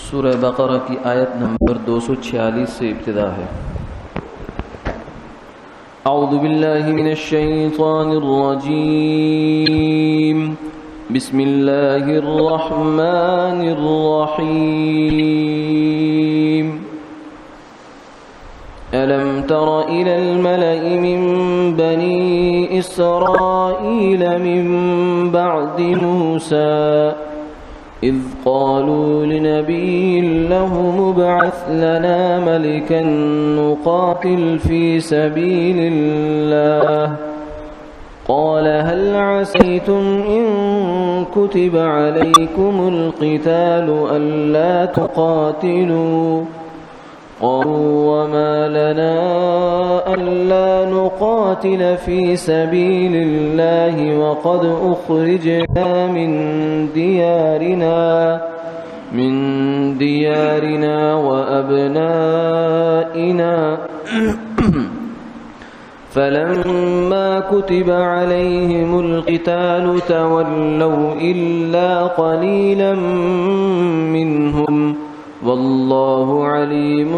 سورہ بقرہ کی آیت نمبر 246 سے ابتدا ہے۔ اعوذ باللہ من الشیطان الرجیم، بسم اللہ الرحمن الرحیم۔ ألم تر إلى الملأ من بني إسرائيل من بعد موسى إذ قالوا لنبي له ابعث لنا ملكا نقاتل في سبيل الله قال هل عسيتم إن كتب عليكم القتال ألا تقاتلوا قالوا وما لنا ألا نقاتل في سبيل الله وقد أخرجنا من ديارنا وأبنائنا فلما كتب عليهم القتال تولوا إلا قليلا منهم والله عليم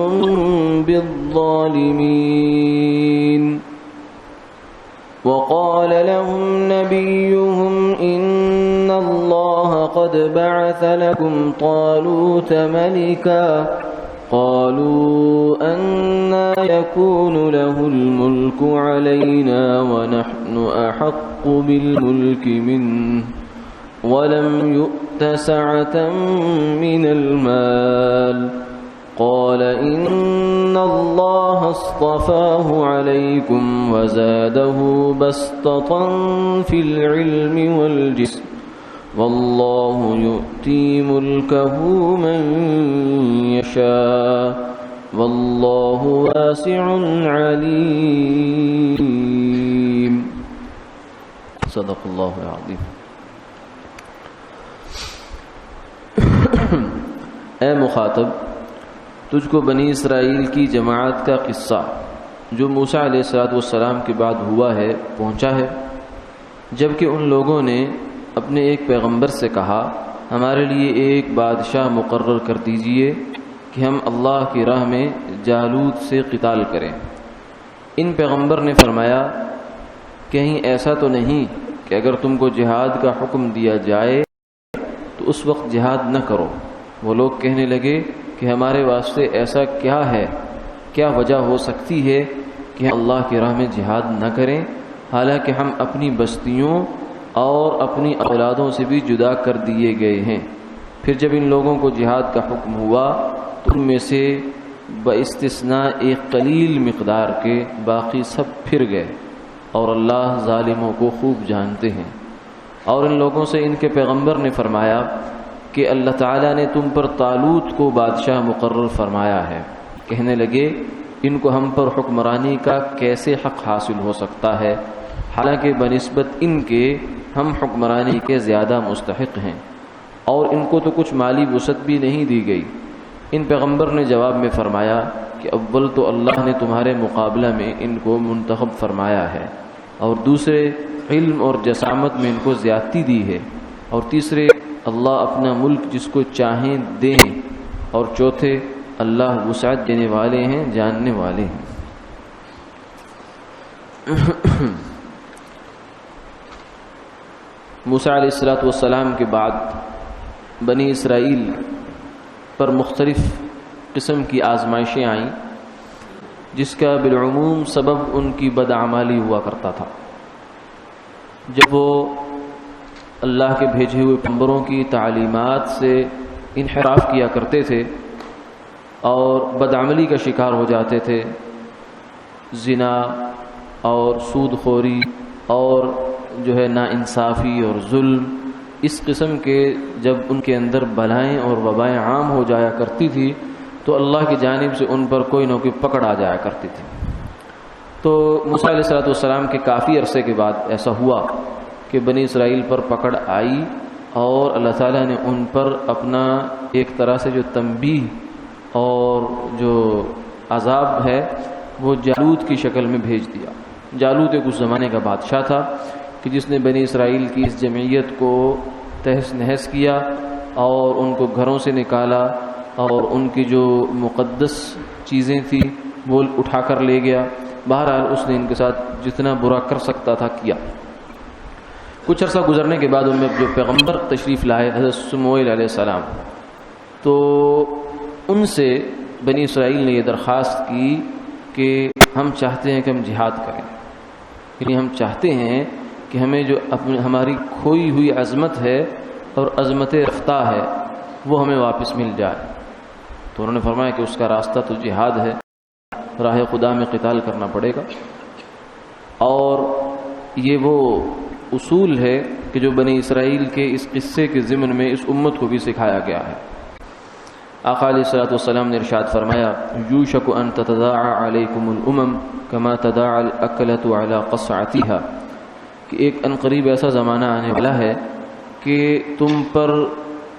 بالظالمين وقال لهم نبيهم إن الله قد بعث لكم طالوت ملكا قالوا أنى يكون له الملك علينا ونحن أحق بالملك منه ولم يؤت سعة من المال قال إن الله اصطفاه عليكم وزاده بسطة في العلم والجسم والله يؤتي ملكه من يشاء والله واسع عليم صدق الله العظيم۔ اے مخاطب، تجھ کو بنی اسرائیل کی جماعت کا قصہ جو موسیٰ علیہ السلام کے بعد ہوا ہے پہنچا ہے، جبکہ ان لوگوں نے اپنے ایک پیغمبر سے کہا ہمارے لیے ایک بادشاہ مقرر کر دیجئے کہ ہم اللہ کی راہ میں جالوت سے قتال کریں۔ ان پیغمبر نے فرمایا کہیں ایسا تو نہیں کہ اگر تم کو جہاد کا حکم دیا جائے تو اس وقت جہاد نہ کرو۔ وہ لوگ کہنے لگے کہ ہمارے واسطے ایسا کیا ہے، کیا وجہ ہو سکتی ہے کہ ہم اللہ کی راہ میں جہاد نہ کریں، حالانکہ ہم اپنی بستیوں اور اپنی اولادوں سے بھی جدا کر دیے گئے ہیں۔ پھر جب ان لوگوں کو جہاد کا حکم ہوا تو ان میں سے باستثناء ایک قلیل مقدار کے باقی سب پھر گئے، اور اللہ ظالموں کو خوب جانتے ہیں۔ اور ان لوگوں سے ان کے پیغمبر نے فرمایا کہ اللہ تعالیٰ نے تم پر طالوت کو بادشاہ مقرر فرمایا ہے۔ کہنے لگے ان کو ہم پر حکمرانی کا کیسے حق حاصل ہو سکتا ہے، حالانکہ بنسبت ان کے ہم حکمرانی کے زیادہ مستحق ہیں، اور ان کو تو کچھ مالی وسعت بھی نہیں دی گئی۔ ان پیغمبر نے جواب میں فرمایا کہ اول تو اللہ نے تمہارے مقابلہ میں ان کو منتخب فرمایا ہے، اور دوسرے علم اور جسامت میں ان کو زیادتی دی ہے، اور تیسرے اللہ اپنا ملک جس کو چاہیں دیں، اور چوتھے اللہ وسعت دینے والے ہیں، جاننے والے ہیں۔ موسیٰ علیہ السلام کے بعد بنی اسرائیل پر مختلف قسم کی آزمائشیں آئیں، جس کا بالعموم سبب ان کی بدعمالی ہوا کرتا تھا۔ جب وہ اللہ کے بھیجے ہوئے پیغمبروں کی تعلیمات سے انحراف کیا کرتے تھے اور بدعملی کا شکار ہو جاتے تھے، زنا اور سود خوری اور جو ہے ناانصافی اور ظلم، اس قسم کے جب ان کے اندر بلائیں اور وبائیں عام ہو جایا کرتی تھی تو اللہ کی جانب سے ان پر کوئی نہ کوئی پکڑ آ جایا کرتی تھی۔ تو موسیٰ علیہ السلام کے کافی عرصے کے بعد ایسا ہوا کہ بنی اسرائیل پر پکڑ آئی، اور اللہ تعالیٰ نے ان پر اپنا ایک طرح سے جو تنبیہ اور جو عذاب ہے وہ جالوت کی شکل میں بھیج دیا۔ جالوت ایک اس زمانے کا بادشاہ تھا کہ جس نے بنی اسرائیل کی اس جمعیت کو تہس نہس کیا اور ان کو گھروں سے نکالا اور ان کی جو مقدس چیزیں تھیں وہ اٹھا کر لے گیا. بہرحال اس نے ان کے ساتھ جتنا برا کر سکتا تھا کیا. کچھ عرصہ گزرنے کے بعد ان میں جو پیغمبر تشریف لائے حضرت سموئیل علیہ السلام، تو ان سے بنی اسرائیل نے یہ درخواست کی کہ ہم چاہتے ہیں کہ ہم جہاد کریں، یعنی ہم چاہتے ہیں کہ ہمیں جو ہماری کھوئی ہوئی عظمت ہے اور عظمت رفتہ ہے وہ ہمیں واپس مل جائے. تو انہوں نے فرمایا کہ اس کا راستہ تو جہاد ہے، راہ خدا میں قتال کرنا پڑے گا. اور یہ وہ اصول ہے کہ جو بنی اسرائیل کے اس قصے کے ضمن میں اس امت کو بھی سکھایا گیا ہے. آقا علیہ الصلوۃ والسلام نے ارشاد فرمایا یوشک ان تتداعى علیکم الامم کما تداعى الاکلۃ علی قصعتها، کہ ایک عنقریب ایسا زمانہ آنے والا ہے کہ تم پر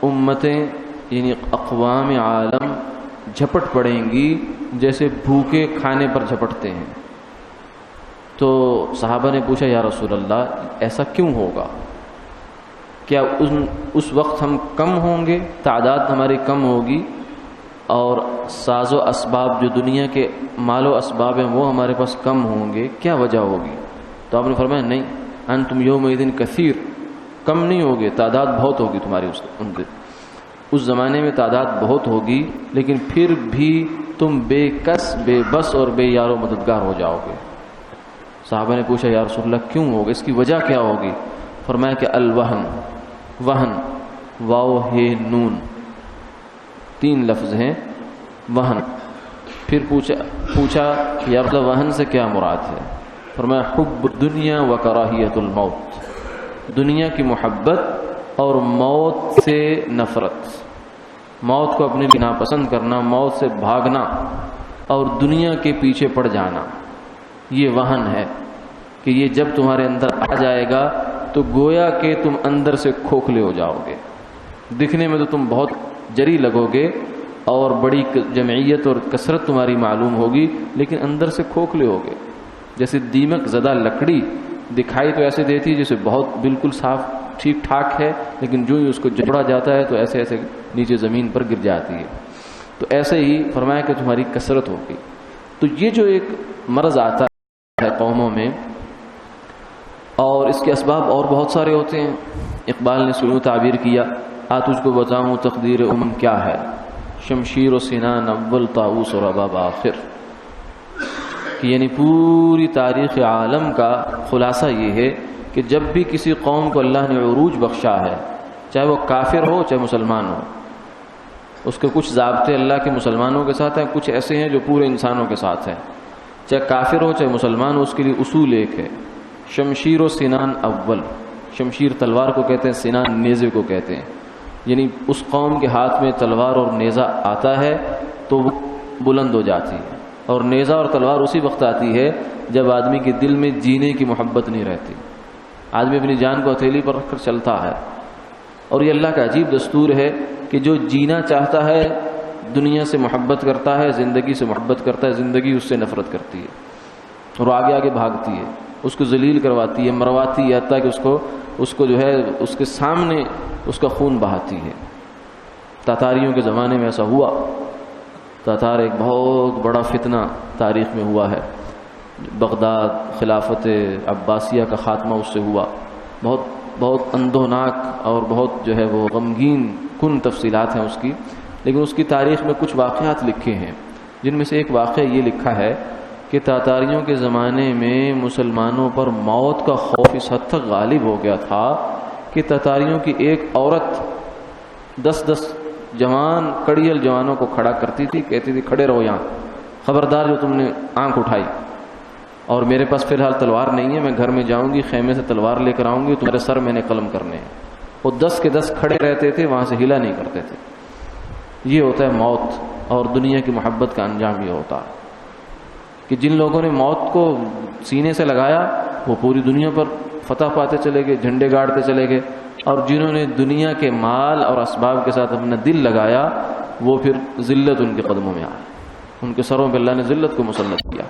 امتیں یعنی اقوام عالم جھپٹ پڑیں گی جیسے بھوکے کھانے پر جھپٹتے ہیں. تو صحابہ نے پوچھا یا رسول اللہ ایسا کیوں ہوگا؟ کیا اس وقت ہم کم ہوں گے، تعداد ہماری کم ہوگی اور ساز و اسباب جو دنیا کے مال و اسباب ہیں وہ ہمارے پاس کم ہوں گے؟ کیا وجہ ہوگی؟ تو آپ نے فرمایا نہیں، انتم یومئذ کثیر، کم نہیں ہوگے، تعداد بہت ہوگی تمہاری. اس زمانے میں تعداد بہت ہوگی لیکن پھر بھی تم بے کس، بے بس اور بے یار و مددگار ہو جاؤ گے. صحابہ نے پوچھا یا رسول اللہ کیوں ہوگا، اس کی وجہ کیا ہوگی؟ فرمایا کہ الوہن، وہن، واو ہے نون، 3 لفظ ہیں وہن. پھر پوچھا یا رسول اللہ وہن سے کیا مراد ہے؟ فرمایا حب الدنیا و کراہیت الموت، دنیا کی محبت اور موت سے نفرت، موت کو اپنے لیے ناپسند کرنا، موت سے بھاگنا اور دنیا کے پیچھے پڑ جانا، یہ وہن ہے کہ یہ جب تمہارے اندر آ جائے گا تو گویا کہ تم اندر سے کھوکھلے ہو جاؤ گے. دکھنے میں تو تم بہت جری لگو گے اور بڑی جمعیت اور کثرت تمہاری معلوم ہوگی لیکن اندر سے کھوکھلے ہوگے. جیسے دیمک زدہ لکڑی دکھائی تو ایسے دیتی ہے جیسے بہت بالکل صاف ٹھیک ٹھاک ہے، لیکن جو ہی اس کو جوڑا جاتا ہے تو ایسے ایسے نیچے زمین پر گر جاتی ہے. تو ایسے ہی فرمایا کہ تمہاری کثرت ہوگی. تو یہ جو ایک مرض آتا ہے قوموں میں، اور اس کے اسباب اور بہت سارے ہوتے ہیں. اقبال نے سنو تعبیر کیا تجھ کو بتاؤں تقدیر امم کیا ہے، شمشیر و سنان اول طاؤس اور رباب آخر. کہ یعنی پوری تاریخ عالم کا خلاصہ یہ ہے کہ جب بھی کسی قوم کو اللہ نے عروج بخشا ہے، چاہے وہ کافر ہو چاہے مسلمان ہو، اس کے کچھ ضابطے اللہ کے مسلمانوں کے ساتھ ہیں، کچھ ایسے ہیں جو پورے انسانوں کے ساتھ ہیں. چاہے کافر ہو چاہے مسلمان ہو، اس کے لیے اصول ایک ہے شمشیر و سنان اول. شمشیر تلوار کو کہتے ہیں، سنان نیزے کو کہتے ہیں. یعنی اس قوم کے ہاتھ میں تلوار اور نیزہ آتا ہے تو وہ بلند ہو جاتی ہے، اور نیزہ اور تلوار اسی وقت آتی ہے جب آدمی کے دل میں جینے کی محبت نہیں رہتی. آدمی اپنی جان کو ہتھیلی پر رکھ کر چلتا ہے. اور یہ اللہ کا عجیب دستور ہے کہ جو جینا چاہتا ہے دنیا سے محبت کرتا ہے، زندگی سے محبت کرتا ہے، زندگی اس سے نفرت کرتی ہے اور آگے آگے بھاگتی ہے، اس کو ذلیل کرواتی ہے، مرواتی ہے، حتیٰ کہ اس کو جو ہے اس کے سامنے اس کا خون بہاتی ہے. تاتاریوں کے زمانے میں ایسا ہوا. تاتار ایک بہت بڑا فتنہ تاریخ میں ہوا ہے. بغداد خلافت عباسیہ کا خاتمہ اس سے ہوا. بہت بہت اندھوناک اور بہت جو ہے وہ غمگین کن تفصیلات ہیں اس کی، لیکن اس کی تاریخ میں کچھ واقعات لکھے ہیں جن میں سے ایک واقعہ یہ لکھا ہے کہ تاتاریوں کے زمانے میں مسلمانوں پر موت کا خوف اس حد تک غالب ہو گیا تھا کہ تاتاریوں کی ایک عورت 10 جوان کڑیل جوانوں کو کھڑا کرتی تھی، کہتی تھی کھڑے رہو یہاں، خبردار جو تم نے آنکھ اٹھائی، اور میرے پاس فی الحال تلوار نہیں ہے، میں گھر میں جاؤں گی خیمے سے تلوار لے کر آؤں گی، تمہارے سر میں نے قلم کرنے ہیں. وہ 10 کے 10 کھڑے رہتے تھے، وہاں سے ہلا نہیں کرتے تھے. یہ ہوتا ہے موت، اور دنیا کی محبت کا انجام یہ ہوتا ہے کہ جن لوگوں نے موت کو سینے سے لگایا وہ پوری دنیا پر فتح پاتے چلے گئے، جھنڈے گاڑتے چلے گئے، اور جنہوں نے دنیا کے مال اور اسباب کے ساتھ اپنا دل لگایا وہ پھر ذلت ان کے قدموں میں آئی، ان کے سروں پہ اللہ نے ذلت کو مسلط کیا.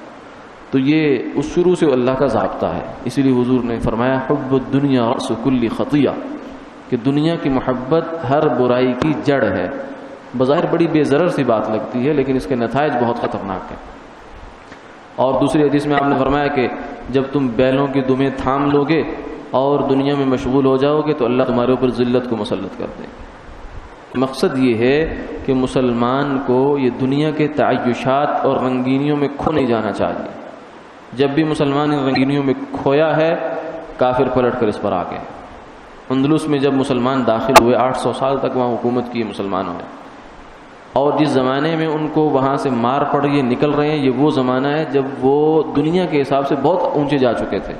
تو یہ اس شروع سے اللہ کا ضابطہ ہے. اسی لیے حضور نے فرمایا حب الدنیا رأس کل خطیہ، کہ دنیا کی محبت ہر برائی کی جڑ ہے. بظاہر بڑی بے ضرر سی بات لگتی ہے، لیکن اس کے نتائج بہت خطرناک ہیں۔ اور دوسری حدیث میں آپ نے فرمایا کہ جب تم بیلوں کی دمیں تھام لو گے اور دنیا میں مشغول ہو جاؤ گے تو اللہ تمہارے اوپر ذلت کو مسلط کر دے گا۔ مقصد یہ ہے کہ مسلمان کو یہ دنیا کے تعیشات اور رنگینیوں میں کھو نہیں جانا چاہیے۔ جب بھی مسلمان ان رنگینیوں میں کھویا ہے، کافر پلٹ کر اس پر آ گئے۔ اندلس میں جب مسلمان داخل ہوئے، 800 سال تک وہاں حکومت کی مسلمانوں نے، اور جس زمانے میں ان کو وہاں سے مار پڑ یہ نکل رہے ہیں، یہ وہ زمانہ ہے جب وہ دنیا کے حساب سے بہت اونچے جا چکے تھے،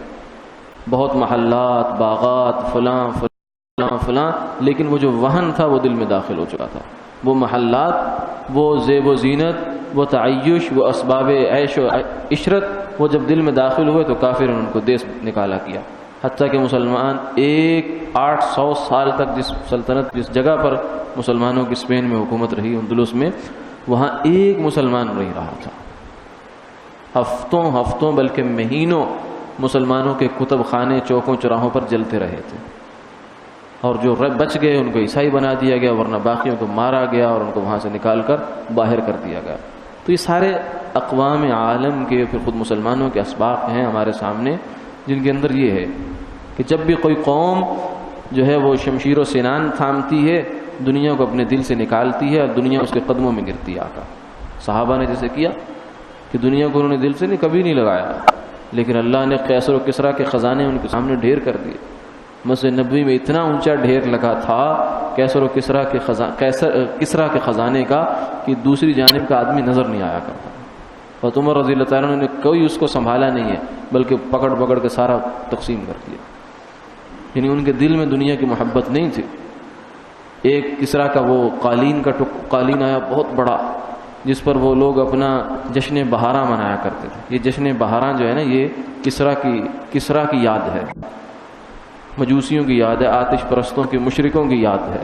بہت محلات، باغات، فلاں فلاں فلاں، لیکن وہ جو وہن تھا وہ دل میں داخل ہو چکا تھا۔ وہ محلات، وہ زیب و زینت، وہ تعیش، وہ اسباب عیش و عشرت، وہ جب دل میں داخل ہوئے تو کافر نے ان کو دیس نکالا کیا۔ حتیٰ کہ مسلمان 800 سال تک جس سلطنت، جس جگہ پر مسلمانوں کی اسپین میں حکومت رہی، اندلس میں، وہاں ایک مسلمان نہیں رہا تھا۔ ہفتوں بلکہ مہینوں مسلمانوں کے کتب خانے چوکوں چوراہوں پر جلتے رہے تھے، اور جو بچ گئے ان کو عیسائی بنا دیا گیا، ورنہ باقیوں کو مارا گیا اور ان کو وہاں سے نکال کر باہر کر دیا گیا۔ تو یہ سارے اقوام عالم کے، پھر خود مسلمانوں کے اسباق ہیں ہمارے سامنے، جن کے اندر یہ ہے کہ جب بھی کوئی قوم جو ہے وہ شمشیر و سنان تھامتی ہے، دنیا کو اپنے دل سے نکالتی ہے اور دنیا اس کے قدموں میں گرتی ہے۔ آقا صحابہ نے جیسے کیا کہ دنیا کو انہوں نے دل سے کبھی نہیں لگایا، لیکن اللہ نے قیصر و کسریٰ کے خزانے ان کے سامنے ڈھیر کر دیے۔ مسجد نبوی میں اتنا اونچا ڈھیر لگا تھا قیصر و کسریٰ کے خزانے کا کہ دوسری جانب کا آدمی نظر نہیں آیا کرتا۔ اور عمر رضی اللہ تعالیٰ نے کوئی اس کو سنبھالا نہیں ہے، بلکہ پکڑ کے سارا تقسیم کر دیا۔ یعنی ان کے دل میں دنیا کی محبت نہیں تھی۔ ایک کسریٰ کا وہ قالین آیا بہت بڑا، جس پر وہ لوگ اپنا جشن بہاراں منایا کرتے تھے۔ یہ جشن بہاراں جو ہے نا، یہ کسریٰ کی یاد ہے، مجوسیوں کی یاد ہے، آتش پرستوں کی، مشرکوں کی یاد ہے۔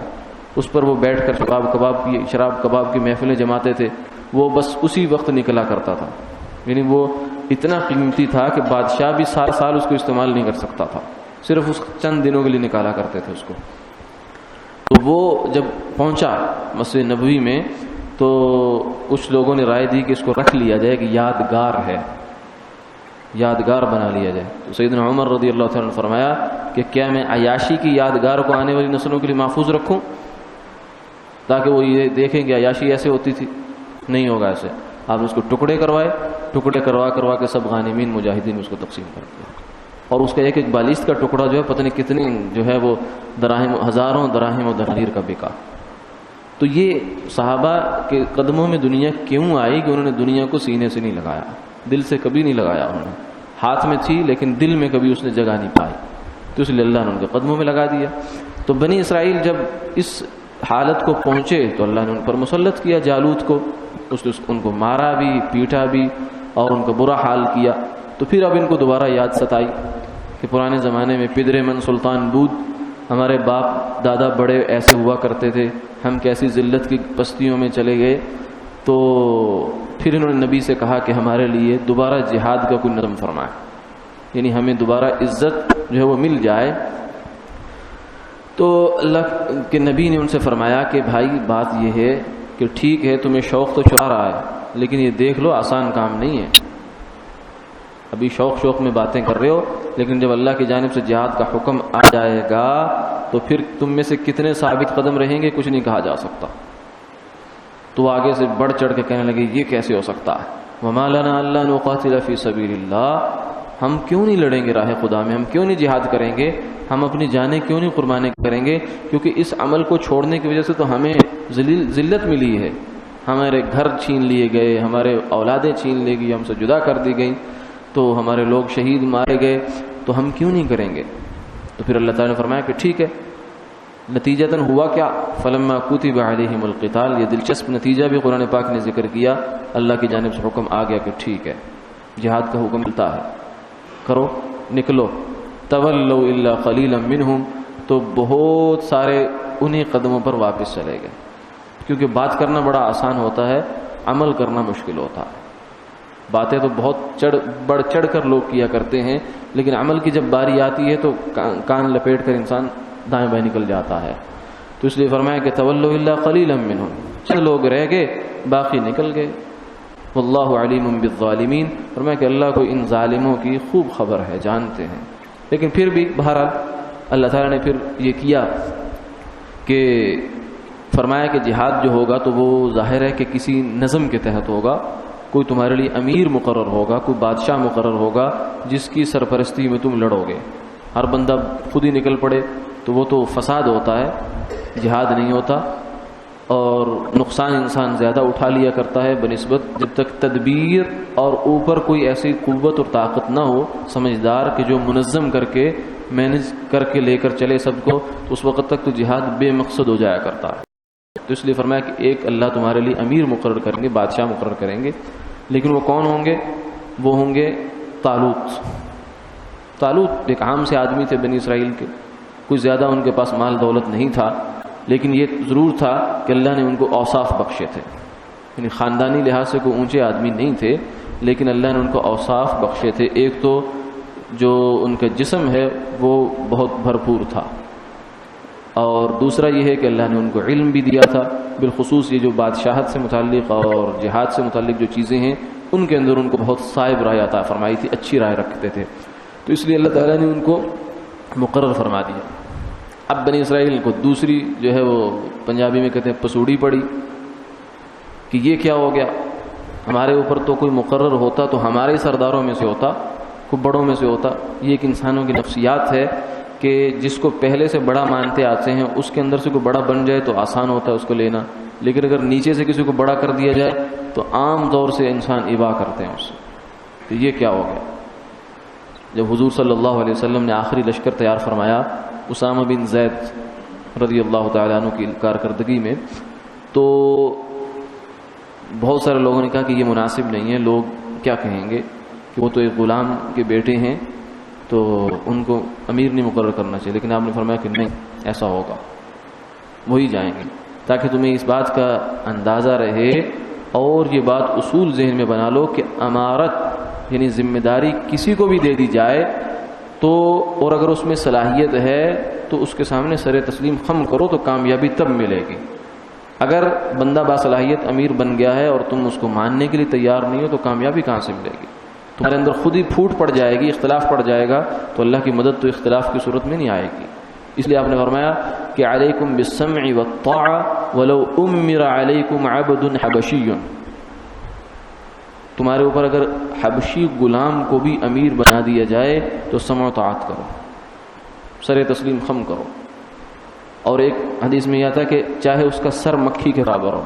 اس پر وہ بیٹھ کر شراب کباب کی محفلیں جماتے تھے۔ وہ بس اسی وقت نکلا کرتا تھا، یعنی وہ اتنا قیمتی تھا کہ بادشاہ بھی سال اس کو استعمال نہیں کر سکتا تھا، صرف اس چند دنوں کے لیے نکالا کرتے تھے اس کو۔ تو وہ جب پہنچا مسجد نبوی میں تو کچھ لوگوں نے رائے دی کہ اس کو رکھ لیا جائے، کہ یادگار ہے، یادگار بنا لیا جائے۔ تو سیدنا عمر رضی اللہ تعالیٰ نے فرمایا کہ کیا میں عیاشی کی یادگار کو آنے والی نسلوں کے لیے محفوظ رکھوں تاکہ وہ یہ دیکھیں کہ عیاشی ایسے ہوتی تھی؟ نہیں ہوگا ایسے۔ آپ نے اس کو ٹکڑے کروا کے سب غانمین مجاہدین اس کو تقسیم کر دیا، اور اس کا ایک بالشت کا ٹکڑا جو ہے پتہ نہیں کتنی جو ہے وہ ہزاروں دراہم و دنانیر کا بکا۔ تو یہ صحابہ کے قدموں میں دنیا کیوں آئی کہ انہوں نے دنیا کو سینے سے نہیں لگایا، دل سے کبھی نہیں لگایا۔ انہوں نے ہاتھ میں تھی لیکن دل میں کبھی اس نے جگہ نہیں پائی، تو اس لیے اللہ نے ان کے قدموں میں لگا دیا۔ تو بنی اسرائیل جب اس حالت کو پہنچے تو اللہ نے ان پر مسلط کیا جالوت کو، اس نے ان کو مارا بھی، پیٹا بھی، اور ان کا برا حال کیا۔ تو پھر اب ان کو دوبارہ یاد ستائی کہ پرانے زمانے میں پدر من سلطان بود، ہمارے باپ دادا بڑے ایسے ہوا کرتے تھے، ہم کیسی ذلت کی پستیوں میں چلے گئے۔ تو پھر انہوں نے نبی سے کہا کہ ہمارے لیے دوبارہ جہاد کا کوئی نظم فرمائے، یعنی ہمیں دوبارہ عزت جو ہے وہ مل جائے۔ تو اللہ کے نبی نے ان سے فرمایا کہ بھائی بات یہ ہے کہ ٹھیک ہے تمہیں شوق تو چڑھا رہا ہے، لیکن یہ دیکھ لو آسان کام نہیں ہے۔ ابھی شوق میں باتیں کر رہے ہو، لیکن جب اللہ کی جانب سے جہاد کا حکم آ جائے گا تو پھر تم میں سے کتنے ثابت قدم رہیں گے کچھ نہیں کہا جا سکتا۔ تو وہ آگے سے بڑھ چڑھ کے کہنے لگے یہ کیسے ہو سکتا ہے، وَمَا لَنَا أَلَّا نُقَاتِلَ فِي سَبِيلِ اللَّهِ، ہم کیوں نہیں لڑیں گے راہ خدا میں، ہم کیوں نہیں جہاد کریں گے، ہم اپنی جانیں کیوں نہیں قربانی کریں گے، کیونکہ اس عمل کو چھوڑنے کی وجہ سے تو ہمیں ذلت ملی ہے، ہمارے گھر چھین لیے گئے، ہمارے اولادیں چھین لی گئی، ہم سے جدا کر دی گئیں، تو ہمارے لوگ شہید مارے گئے، تو ہم کیوں نہیں کریں گے۔ تو پھر اللہ تعالیٰ نے فرمایا کہ ٹھیک ہے۔ نتیجتاً ہوا کیا، فلما کتب علیہم القتال، یہ دلچسپ نتیجہ بھی قرآن پاک نے ذکر کیا، اللہ کی جانب سے حکم آ گیا کہ ٹھیک ہے جہاد کا حکم ملتا ہے، کرو نکلو، تولوا الا قلیلا منہم، تو بہت سارے انہی قدموں پر واپس چلے گئے، کیونکہ بات کرنا بڑا آسان ہوتا ہے، عمل کرنا مشکل ہوتا ہے۔ باتیں تو بہت بڑھ چڑھ کر لوگ کیا کرتے ہیں، لیکن عمل کی جب باری آتی ہے تو کان لپیٹ کر انسان دائیں بائیں نکل جاتا ہے۔ تو اس لیے فرمایا کہ تولوا الا قلیلا منہم، چند لوگ رہ گئے، باقی نکل گئے۔ واللہ علیم بالظالمین، فرمایا کہ اللہ کو ان ظالموں کی خوب خبر ہے، جانتے ہیں۔ لیکن پھر بھی بہرحال اللہ تعالیٰ نے پھر یہ کیا کہ فرمایا کہ جہاد جو ہوگا تو وہ ظاہر ہے کہ کسی نظم کے تحت ہوگا، کوئی تمہارے لیے امیر مقرر ہوگا، کوئی بادشاہ مقرر ہوگا جس کی سرپرستی میں تم لڑو گے۔ ہر بندہ خود ہی نکل پڑے تو وہ تو فساد ہوتا ہے، جہاد نہیں ہوتا، اور نقصان انسان زیادہ اٹھا لیا کرتا ہے بنسبت جب تک تدبیر اور اوپر کوئی ایسی قوت اور طاقت نہ ہو سمجھدار کہ جو منظم کر کے مینج کر کے لے کر چلے سب کو، تو اس وقت تک تو جہاد بے مقصد ہو جایا کرتا ہے۔ تو اس لیے فرمایا کہ ایک اللہ تمہارے لیے امیر مقرر کریں گے، بادشاہ مقرر کریں گے، لیکن وہ کون ہوں گے؟ وہ ہوں گے طالوت ایک عام سے آدمی تھے بنی اسرائیل کے، کچھ زیادہ ان کے پاس مال دولت نہیں تھا، لیکن یہ ضرور تھا کہ اللہ نے ان کو اوصاف بخشے تھے، یعنی خاندانی لحاظ سے کوئی اونچے آدمی نہیں تھے، لیکن اللہ نے ان کو اوصاف بخشے تھے۔ ایک تو جو ان کا جسم ہے وہ بہت بھرپور تھا، اور دوسرا یہ ہے کہ اللہ نے ان کو علم بھی دیا تھا، بالخصوص یہ جو بادشاہت سے متعلق اور جہاد سے متعلق جو چیزیں ہیں ان کے اندر ان کو بہت صائب رائے عطا فرمائی تھی، اچھی رائے رکھتے تھے، تو اس لیے اللہ تعالیٰ نے ان کو مقرر فرما دیا۔ اب بنی اسرائیل کو دوسری جو ہے وہ پنجابی میں کہتے ہیں پسوڑی پڑی کہ یہ کیا ہو گیا، ہمارے اوپر تو کوئی مقرر ہوتا تو ہمارے سرداروں میں سے ہوتا، کوئی بڑوں میں سے ہوتا۔ یہ ایک انسانوں کی نفسیات ہے کہ جس کو پہلے سے بڑا مانتے آتے ہیں اس کے اندر سے کوئی بڑا بن جائے تو آسان ہوتا ہے اس کو لینا، لیکن اگر نیچے سے کسی کو بڑا کر دیا جائے تو عام طور سے انسان ابا کرتے ہیں اس سے۔ تو یہ کیا ہو گیا؟ جب حضور صلی اللہ علیہ وسلم نے آخری لشکر تیار فرمایا اسامہ بن زید رضی اللہ تعالیٰ عنہ کی کارکردگی میں، تو بہت سارے لوگوں نے کہا کہ یہ مناسب نہیں ہے، لوگ کیا کہیں گے کہ وہ تو ایک غلام کے بیٹے ہیں تو ان کو امیر نہیں مقرر کرنا چاہیے، لیکن آپ نے فرمایا کہ نہیں، ایسا ہوگا، وہی جائیں گے، تاکہ تمہیں اس بات کا اندازہ رہے اور یہ بات اصول ذہن میں بنا لو کہ امارت یعنی ذمہ داری کسی کو بھی دے دی جائے تو، اور اگر اس میں صلاحیت ہے تو اس کے سامنے سر تسلیم خم کرو تو کامیابی تب ملے گی۔ اگر بندہ باصلاحیت امیر بن گیا ہے اور تم اس کو ماننے کے لیے تیار نہیں ہو تو کامیابی کہاں سے ملے گی؟ تمہارے اندر خود ہی پھوٹ پڑ جائے گی، اختلاف پڑ جائے گا، تو اللہ کی مدد تو اختلاف کی صورت میں نہیں آئے گی۔ اس لیے آپ نے فرمایا کہ علیکم بالسمع والطاعہ ولو امر علیکم عبد حبشی، تمہارے اوپر اگر حبشی غلام کو بھی امیر بنا دیا جائے تو سمع و طاعت کرو، سر تسلیم خم کرو۔ اور ایک حدیث میں یہ آتا ہے کہ چاہے اس کا سر مکھی کے برابر ہو،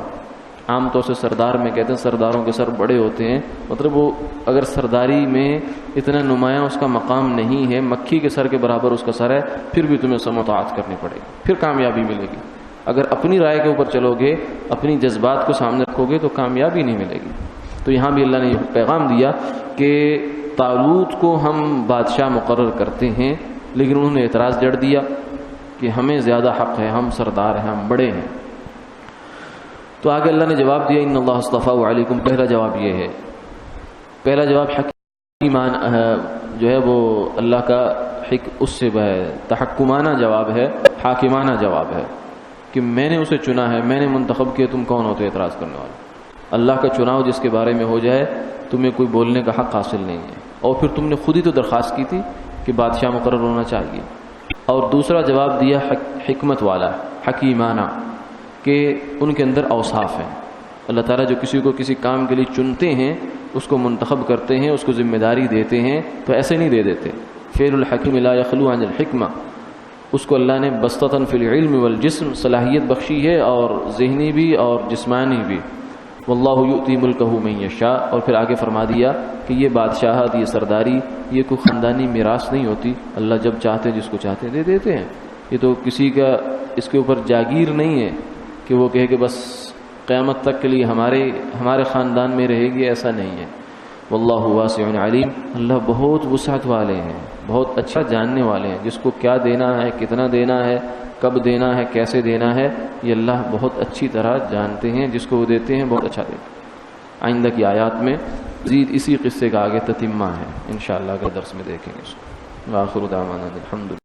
عام طور سے سردار میں کہتے ہیں سرداروں کے سر بڑے ہوتے ہیں، مطلب وہ اگر سرداری میں اتنا نمایاں اس کا مقام نہیں ہے، مکھی کے سر کے برابر اس کا سر ہے، پھر بھی تمہیں سمع و طاعت کرنی پڑے گی، پھر کامیابی ملے گی۔ اگر اپنی رائے کے اوپر چلو گے، اپنی جذبات کو سامنے رکھو گے تو کامیابی نہیں ملے گی۔ تو یہاں بھی اللہ نے یہ پیغام دیا کہ طالوت کو ہم بادشاہ مقرر کرتے ہیں، لیکن انہوں نے اعتراض جڑ دیا کہ ہمیں زیادہ حق ہے، ہم سردار ہیں، ہم بڑے ہیں۔ تو آگے اللہ نے جواب دیا ان اللہ اصطفیٰ علیکم۔ پہلا جواب یہ ہے، پہلا جواب حکیمان جو ہے وہ اللہ کا اس سے تحکمانہ جواب ہے، حاکمانہ جواب ہے کہ میں نے اسے چنا ہے، میں نے منتخب کیا، تم کون ہوتے اعتراض کرنے والے؟ اللہ کا چناؤ جس کے بارے میں ہو جائے تمہیں کوئی بولنے کا حق حاصل نہیں ہے، اور پھر تم نے خود ہی تو درخواست کی تھی کہ بادشاہ مقرر ہونا چاہیے۔ اور دوسرا جواب دیا حکمت والا، حکیمانہ، کہ ان کے اندر اوصاف ہیں۔ اللہ تعالیٰ جو کسی کو کسی کام کے لیے چنتے ہیں، اس کو منتخب کرتے ہیں، اس کو ذمہ داری دیتے ہیں، تو ایسے نہیں دے دیتے۔ فعل الحکیم لا یخلو عن الحکمہ، اس کو اللہ نے بسطۃ فی العلم والجسم صلاحیت بخشی ہے، اور ذہنی بھی اور جسمانی بھی۔ واللہ یؤتی ملکہ من یشاء، اور پھر آگے فرما دیا کہ یہ بادشاہت، یہ سرداری، یہ کوئی خاندانی میراث نہیں ہوتی، اللہ جب چاہتے جس کو چاہتے دے دیتے ہیں۔ یہ تو کسی کا اس کے اوپر جاگیر نہیں ہے کہ وہ کہے کہ بس قیامت تک کے لیے ہمارے خاندان میں رہے گی، ایسا نہیں ہے۔ واللہ واسع علیم، اللہ بہت وسعت والے ہیں، بہت اچھا جاننے والے ہیں، جس کو کیا دینا ہے، کتنا دینا ہے، کب دینا ہے، کیسے دینا ہے، یہ اللہ بہت اچھی طرح جانتے ہیں، جس کو وہ دیتے ہیں بہت اچھا دیتے ہیں۔ آئندہ کی آیات میں مزید اسی قصے کا آگے تتمہ ہے، انشاءاللہ اگلے درس میں دیکھیں گے۔ وآخر دعوانا الحمدللہ۔